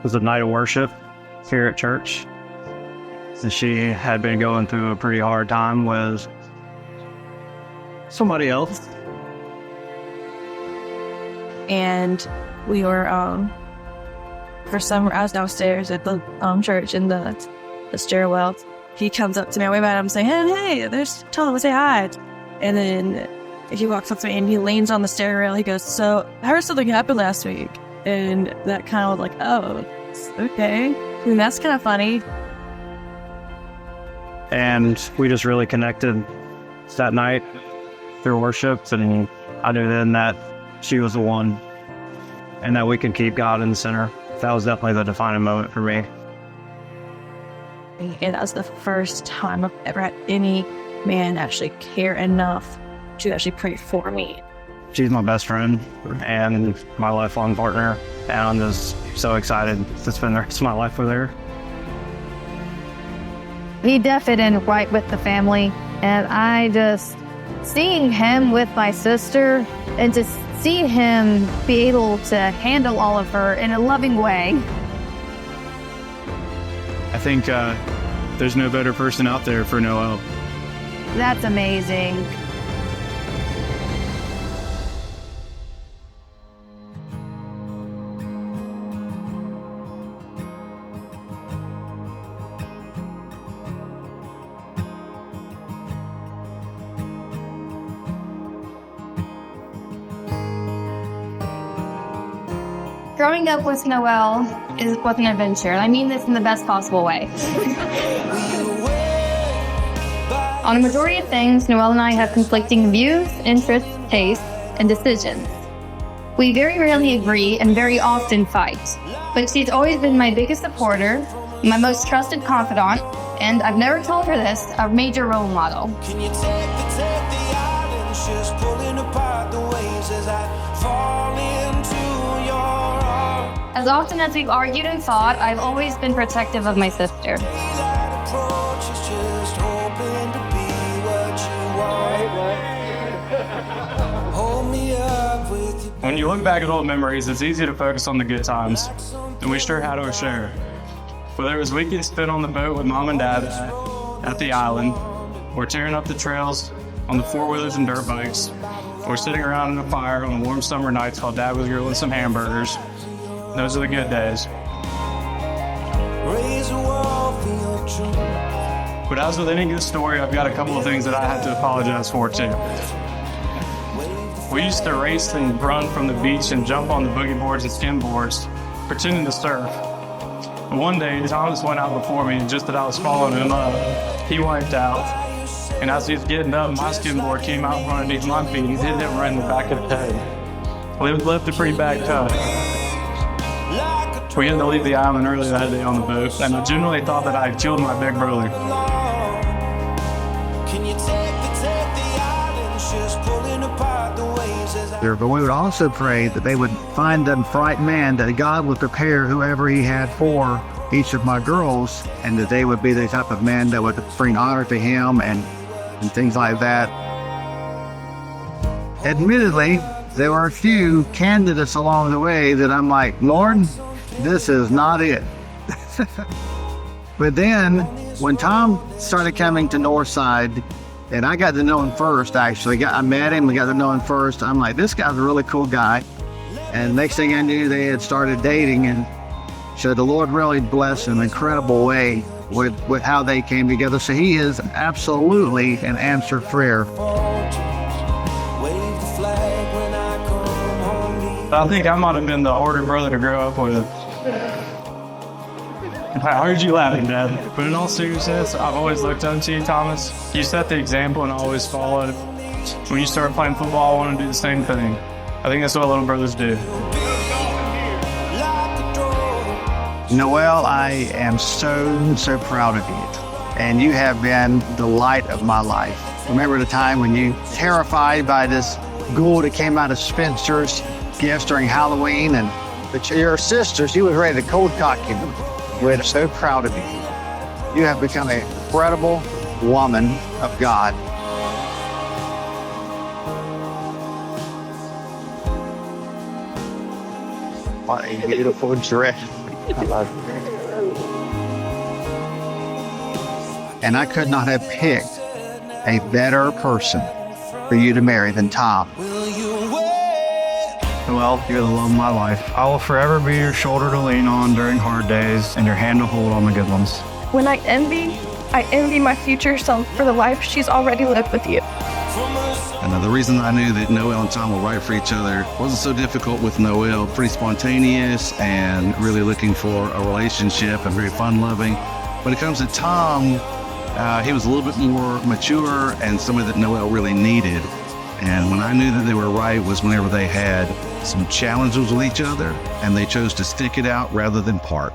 was a night of worship here at church. And she had been going through a pretty hard time with somebody else. And we were, I was downstairs at the church in the stairwell. He comes up to me, I wave at him, saying, hey, there's Tom, say hi. And then he walks up to me and he leans on the stair rail. He goes, so I heard something happened last week. And that kind of was like, oh, okay. I mean, that's kind of funny. And we just really connected that night through worship. And I knew then that she was the one and that we could keep God in the center. That was definitely the defining moment for me. And that was the first time I've ever had any man actually care enough to actually pray for me. She's my best friend and my lifelong partner, and I'm just so excited to spend the rest of my life with her. He definitely didn't right with the family, and I just, seeing him with my sister, and to see him be able to handle all of her in a loving way. I think there's no better person out there for Noelle. That's amazing. Growing up with Noelle was an adventure, and I mean this in the best possible way. On a majority of things, Noelle and I have conflicting views, interests, tastes, and decisions. We very rarely agree and very often fight, but she's always been my biggest supporter, my most trusted confidant, and I've never told her this, a major role model. Can you take the islands, just pulling apart the waves as I fall into your arms. As often as we've argued and fought, I've always been protective of my sister. When you look back at old memories, it's easy to focus on the good times, and we sure had our share. Whether it was weekends spent on the boat with Mom and Dad at the island, or tearing up the trails on the four-wheelers and dirt bikes, or sitting around in a fire on warm summer nights while Dad was grilling some hamburgers, those are the good days. But as with any good story, I've got a couple of things that I have to apologize for too. We used to race and run from the beach and jump on the boogie boards and skin boards, pretending to surf. But one day, Thomas went out before me, and just as I was following him up, he wiped out. And as he was getting up, my skimboard came out from underneath my feet and hit him right in the back of the head. Well, it left a pretty bad cut. We had to leave the island early that day on the boat, and I genuinely thought that I had killed my big brother. But we would also pray that they would find them frightened man, that God would prepare whoever he had for each of my girls, and that they would be the type of men that would bring honor to him and things like that. Admittedly, there were a few candidates along the way that I'm like, Lord, this is not it. But then when Tom started coming to Northside, and I got to know him first, actually. I met him, we got to know him first. I'm like, this guy's a really cool guy. And next thing I knew, they had started dating. And so the Lord really blessed in an incredible way with how they came together. So he is absolutely an answered prayer. I think I might have been the harder brother to grow up with. I heard you laughing, Dad. But in all seriousness, I've always looked up to you, Thomas. You set the example and always followed. When you start playing football, I want to do the same thing. I think that's what little brothers do. Noelle, I am so proud of you. And you have been the light of my life. Remember the time when you terrified by this ghoul that came out of Spencer's gifts during Halloween, and your sister, she was ready to cold cock you. We're so proud of you. You have become an incredible woman of God. What a beautiful dress. I love you. And I could not have picked a better person for you to marry than Tom. Noelle, you're the love of my life. I will forever be your shoulder to lean on during hard days and your hand to hold on the good ones. When I envy my future self for the life she's already lived with you. And the reason I knew that Noelle and Tom were right for each other wasn't so difficult with Noelle, pretty spontaneous and really looking for a relationship and very fun-loving. When it comes to Tom, he was a little bit more mature and somebody that Noelle really needed. And when I knew that they were right was whenever they had some challenges with each other and they chose to stick it out rather than part.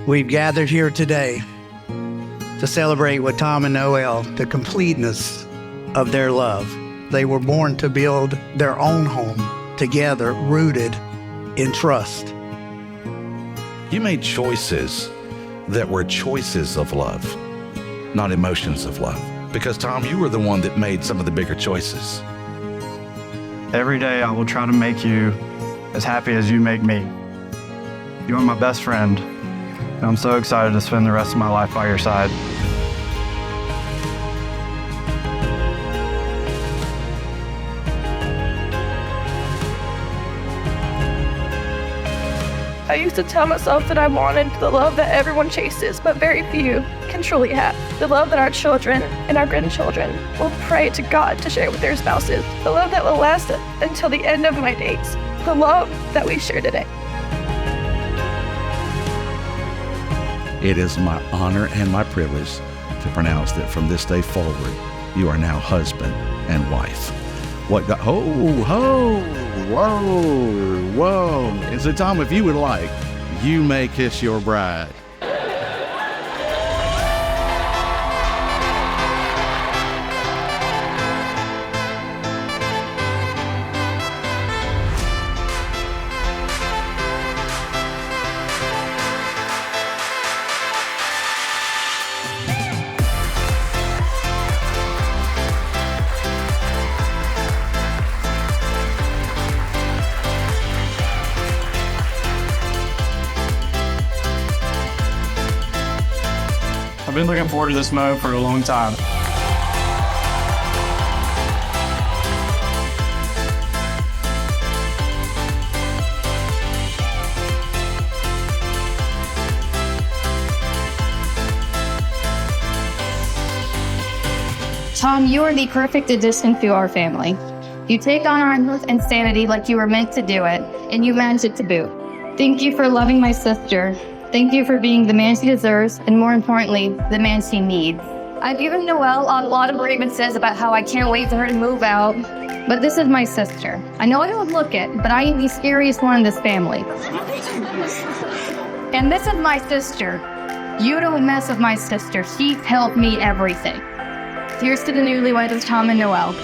We've gathered here today to celebrate with Tom and Noelle the completeness of their love. They were born to build their own home together, rooted in trust. You made choices that were choices of love, not emotions of love. Because, Tom, you were the one that made some of the bigger choices. Every day I will try to make you as happy as you make me. You are my best friend, and I'm so excited to spend the rest of my life by your side. I used to tell myself that I wanted the love that everyone chases, but very few can truly have. The love that our children and our grandchildren will pray to God to share with their spouses. The love that will last until the end of my days. The love that we share today. It is my honor and my privilege to pronounce that from this day forward, you are now husband and wife. What God, whoa. And so, Tom, if you would like, you may kiss your bride. I've been looking forward to this moment for a long time. Tom, you are the perfect addition to our family. You take on our insanity like you were meant to do it, and you manage it to boot. Thank you for loving my sister. Thank you for being the man she deserves, and more importantly, the man she needs. I've given Noelle a lot of grievances about how I can't wait for her to move out, but this is my sister. I know I don't look it, but I am the scariest one in this family. And this is my sister. You don't mess with my sister. She's helped me everything. Here's to the newlyweds of Tom and Noelle.